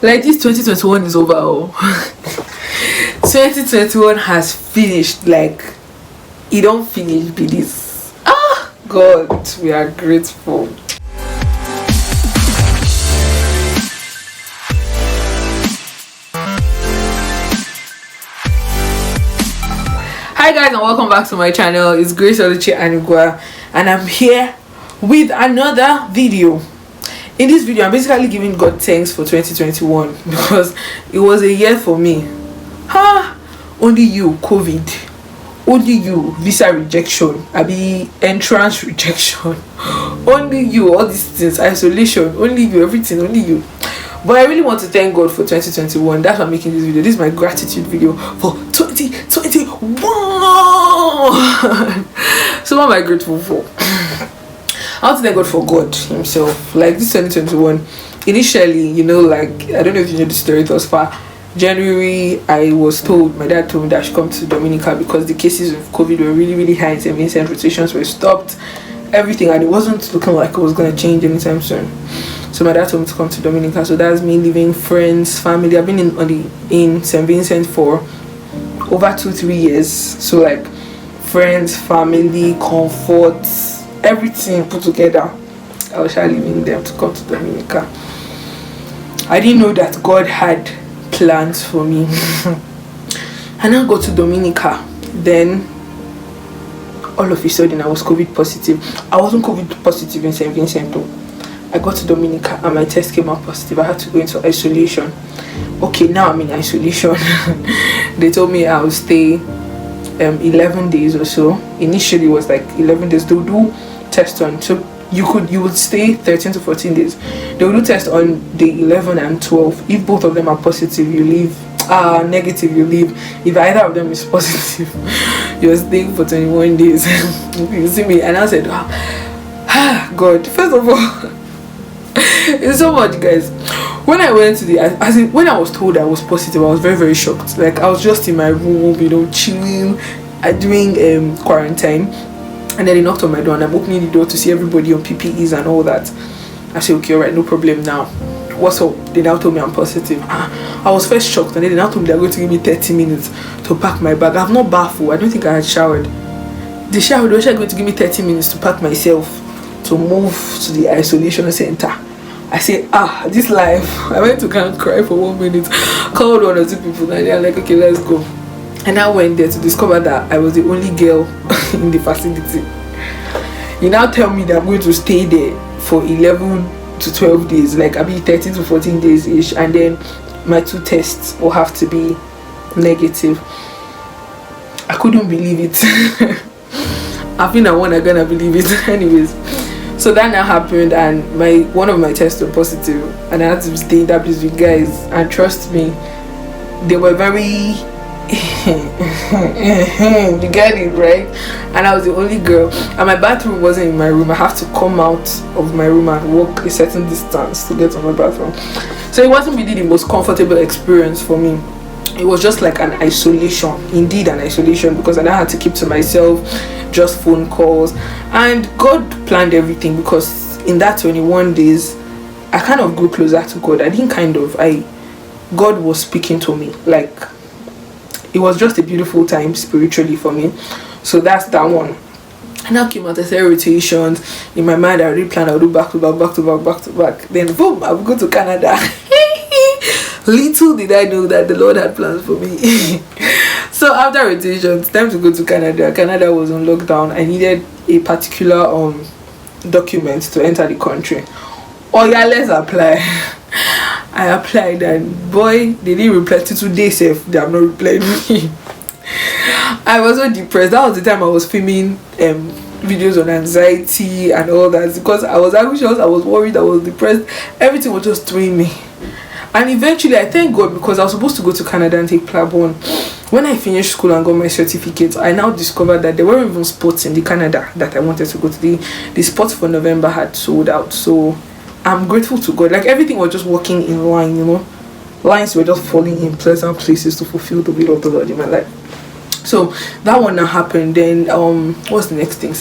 Like this 2021 is over. Oh. 2021 has finished. Like it don't finish be this. Ah God, we are grateful. Hi guys, and welcome back to my channel. It's Grace Oluchi Anugwa, and I'm here with another video. In this video, I'm basically giving God thanks for 2021 because it was a year for me. Only you, COVID. Only you, visa rejection. Entrance rejection. Only you, all these things, isolation. Only you, everything, only you. But I really want to thank God for 2021. That's why I'm making this video. This is my gratitude video for 2021. So what am I grateful for? I want to thank God for God himself. Like this 2021, initially, like, I don't know if you know the story thus far. January, my dad told me that I should come to Dominica because the cases of COVID were really, really high. St. Vincent rotations were stopped, everything, and it wasn't looking like it was going to change anytime soon. So my dad told me to come to Dominica. So that's me leaving friends, family. I've been in St. Vincent for over 2-3 years. So like friends, family, comfort, everything put together. I was leaving them to come to Dominica. I didn't know that God had plans for me. And I got to Dominica. Then all of a sudden I was COVID positive. I wasn't COVID positive in St. Vincent though. I got to Dominica and my test came out positive. I had to go into isolation. Okay, now I'm in isolation. They told me I'll stay 11 days or so. Initially it was like 11 days. They'll do test on, so you would stay 13 to 14 days. They will do test on day 11 and 12. If both of them are positive, you leave. Negative, you leave. If either of them is positive, you're staying for 21 days. You see me, and I said, God, first of all, it's so much, guys. When I went to when I was told I was positive, I was very, very shocked. Like I was just in my room, chilling, doing quarantine. And then they knocked on my door and I'm opening the door to see everybody on PPEs and all that. I said, okay, alright, no problem now. What's up? They now told me I'm positive. I was first shocked, and then they now told me they're going to give me 30 minutes to pack my bag. I've not bathing. I don't think I had showered. They were actually going to give me 30 minutes to pack myself to move to the isolation center. I said, this life. I went to kind of cry for 1 minute. Called 1 or 2 people and they're like, okay, let's go. And I went there to discover that I was the only girl in the facility. You now tell me that I'm going to stay there for 11 to 12 days, like 13 to 14 days ish, and then my 2 tests will have to be negative. I couldn't believe it. I think I'm gonna believe it. Anyways, so that now happened, and one of my tests were positive, and I had to stay in that place with guys, and trust me, they were very you get it, right? And I was the only girl, and my bathroom wasn't in my room. I have to come out of my room and walk a certain distance to get to my bathroom. So it wasn't really the most comfortable experience for me. It was just like an isolation, indeed an isolation, because I now had to keep to myself, just phone calls. And God planned everything, because in that 21 days I kind of grew closer to God. God was speaking to me. Like, it was just a beautiful time spiritually for me. So that's that one. And now came out the 3 rotations. In my mind, I already planned I'll do back to back. Then boom, I'll go to Canada. Little did I know that the Lord had plans for me. So after rotations, time to go to Canada. Canada was on lockdown. I needed a particular document to enter the country. Oh yeah, let's apply. I applied, and boy, they didn't reply to today. Safe, they have not replied me. I was so depressed. That was the time I was filming videos on anxiety and all that, because I was anxious, I was worried, I was depressed. Everything was just doing me. And eventually, I thank God, because I was supposed to go to Canada and take Plan 1. When I finished school and got my certificate, I now discovered that there weren't even spots in the Canada that I wanted to go to. The spots for November had sold out. So I'm grateful to God. Like, everything was just working in line, Lines were just falling in pleasant places to fulfill the will of the Lord in my life. So that one now happened. Then what's the next thing?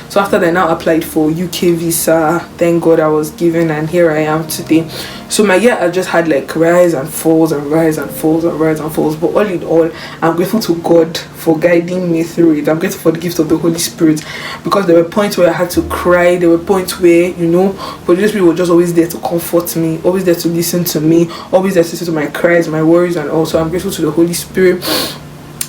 So after that, I now applied for UK visa. Thank God I was given, and here I am today. So my year, I just had like rise and falls and rise and falls and rise and falls. But all in all, I'm grateful to God for guiding me through it. I'm grateful for the gift of the Holy Spirit, because there were points where I had to cry. There were points where, you know, but the Holy Spirit was just always there to comfort me, always there to listen to me, always there to listen to my cries, my worries, and also I'm grateful to the Holy Spirit.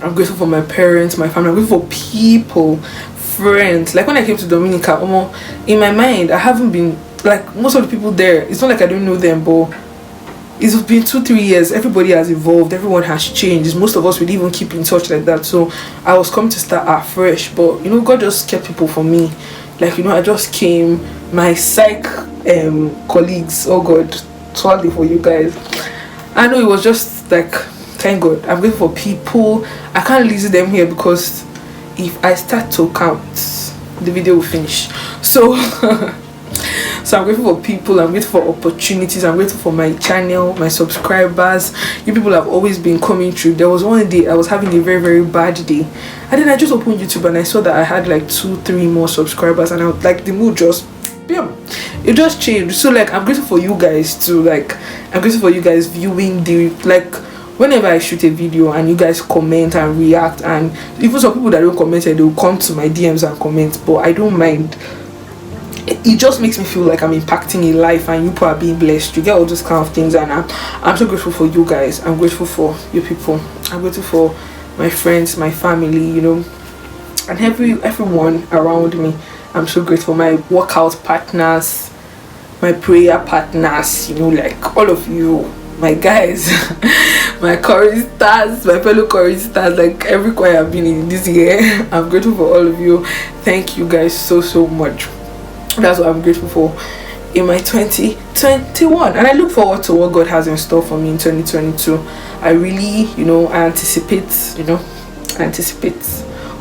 I'm grateful for my parents, my family. I'm grateful for people, friends. Like when I came to Dominica, in my mind, I haven't been, like most of the people there, it's not like I don't know them, but it's been 2-3 years. Everybody has evolved, everyone has changed. Most of us would even keep in touch like that. So I was coming to start afresh, but you know, God just kept people for me. Like, you know, I just came, my psych colleagues, oh God, sorry for you guys. I know it was just like, thank God. I'm grateful for people. I can't list them here because if I start to count, the video will finish. So so I'm grateful for people, I'm grateful for opportunities, I'm grateful for my channel, my subscribers. You people have always been coming through. There was one day I was having a very, very bad day, and then I just opened YouTube and I saw that I had like 2-3 more subscribers, and I was like, the mood just, yeah, it just changed. So like, I'm grateful for you guys too. Like, I'm grateful for you guys viewing the, like, whenever I shoot a video and you guys comment and react, and even some people that don't comment, they will come to my DMs and comment, but I don't mind. It just makes me feel like I'm impacting a life and you people are being blessed. You get all those kind of things, and I'm so grateful for you guys. I'm grateful for you people. I'm grateful for my friends, my family, you know, and everyone around me. I'm so grateful. My workout partners, my prayer partners, you know, like all of you, my guys, my choristas, my fellow choristas, like every choir I've been in this year. I'm grateful for all of you. Thank you guys so much. That's what I'm grateful for in my 2021, and I look forward to what God has in store for me in 2022. I really, you know, I anticipate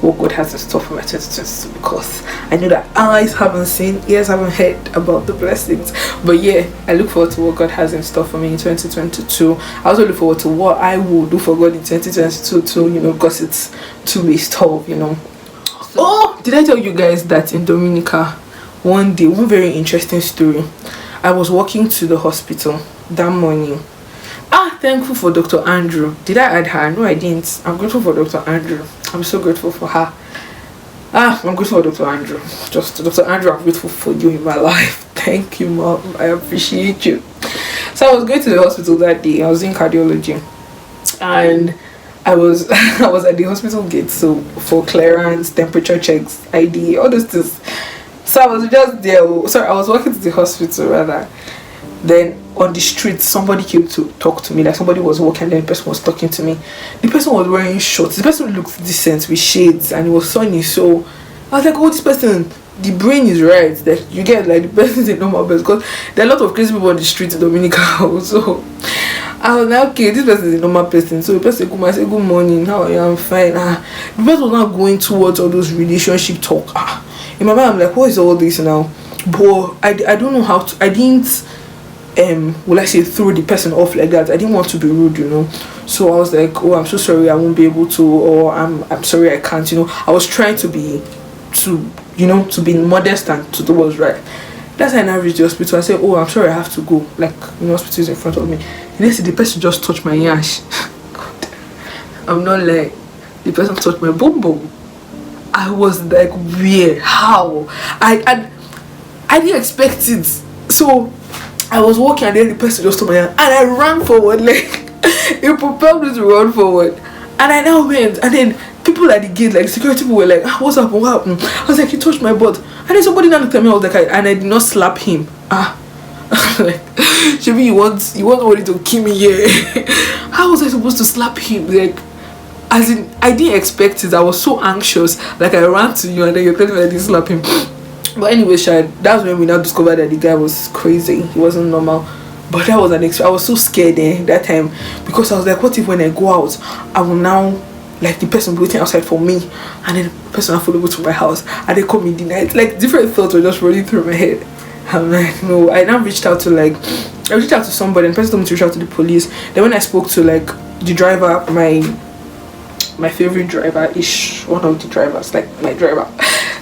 what God has in store for my 2022, because I know that eyes haven't seen, ears haven't heard about the blessings. But yeah, I look forward to what God has in store for me in 2022. I also look forward to what I will do for God in 2022 too, you know, because it's two-way stuff, you know. Oh, did I tell you guys that in Dominica, one day, one very interesting story, I was walking to the hospital that morning. Thankful for Dr. Andrew. Did I add her? No, I didn't. I'm grateful for Dr. Andrew. I'm so grateful for her. I'm grateful for Dr. Andrew. Just Dr. Andrew, I'm grateful for you in my life. Thank you, Mom. I appreciate you. So I was going to the hospital that day. I was in cardiology, and I was I was at the hospital gate, so for clearance, temperature checks, ID, all those things. So I was just there. Sorry, I was walking to the hospital rather. Then on the street, somebody came to talk to me. Like somebody was walking, and then the person was talking to me. The person was wearing shorts. The person looked decent with shades, and it was sunny. So I was like, oh, this person, the brain is right. That you get, like, the person is a normal person, because there are a lot of crazy people on the street in Dominica. So I was like, okay, this person is a normal person. So the person said, I said, good morning, how are you? I'm fine. The person was not going towards all those relationship talk. In my mind, I'm like, what is all this now? But I don't know how to. I didn't will I say throw the person off like that. I didn't want to be rude, you know. So I was like, oh, I'm so sorry, I won't be able to, or I'm sorry, I can't, you know. I was trying to be modest and to do what's right. That's how I now reached the hospital. I said, oh, I'm sorry, I have to go. Like, you know, hospital is in front of me. And then the person just touched my yash. God, I'm not like, the person touched my boom boom. I was like, where? How? I didn't expect it. So I was walking, and then the person just told me, and I ran forward, like it propelled me to run forward. And I now went, and then people at the gate, like security people, were like, what's happened? What happened? I was like, he touched my butt. And then somebody now looked at me, I was like, and I did not slap him. Like, Shabi, you want somebody to kill me here? How was I supposed to slap him? Like, as in, I didn't expect it. I was so anxious. Like, I ran to you, and then you're telling me I didn't slap him. But anyway, that's when we now discovered that the guy was crazy. He wasn't normal. But that was I was so scared that time, because I was like, what if when I go out, I will now, like, the person waiting outside for me, and then the person will follow me to my house, and they call me in the night. Like, different thoughts were just running through my head. I'm like, no. I now reached out to somebody, and the person told me to reach out to the police. Then when I spoke to, like, the driver, my favorite driver ish, one of the drivers, like my driver.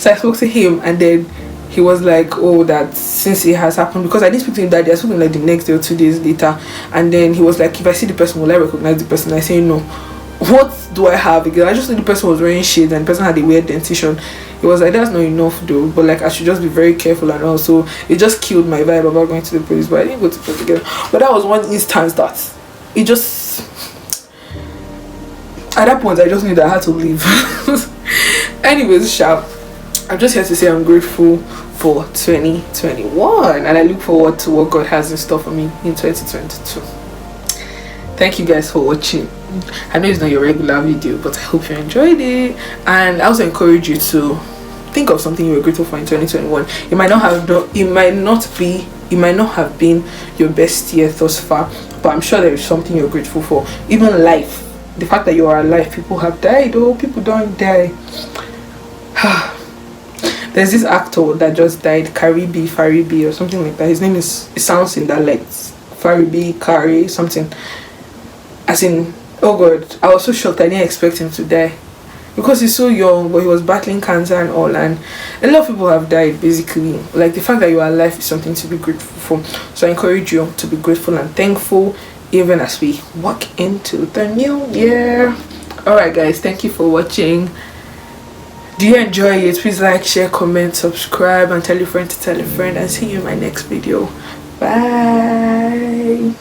So I spoke to him, and then he was like, oh, that since it has happened, because I didn't speak to him that day, I spoke to him like the next day or 2 days later, and then he was like, if I see the person, will I recognize the person? I say no. What do I have again? I just knew the person was wearing shades and the person had a weird dentition. It was like, that's not enough though, but like I should just be very careful. And also it just killed my vibe about going to the police, but I didn't go to the police again. But that was one instance that it just, at that point I just knew that I had to leave. Anyways, sharp, I'm just here to say I'm grateful for 2021, and I look forward to what God has in store for me in 2022. Thank you guys for watching. I know it's not your regular video, but I hope you enjoyed it, and I also encourage you to think of something you were grateful for in 2021. It might not have been your best year thus far, but I'm sure there is something you're grateful for. Even life, the fact that you are alive. People have died, oh, people don't die. There's this actor that just died, Faribi or something like that. His name is, it sounds in that, like Faribi, Kari, something. As in, oh god, I was so shocked. I didn't expect him to die because he's so young, but he was battling cancer and all, and a lot of people have died basically. Like, the fact that you are alive is something to be grateful for. So I encourage you to be grateful and thankful even as we walk into the new year. Alright guys, thank you for watching. Do you enjoy it? Please like, share, comment, subscribe, and tell your friend to tell a friend, and see you in my next video. Bye.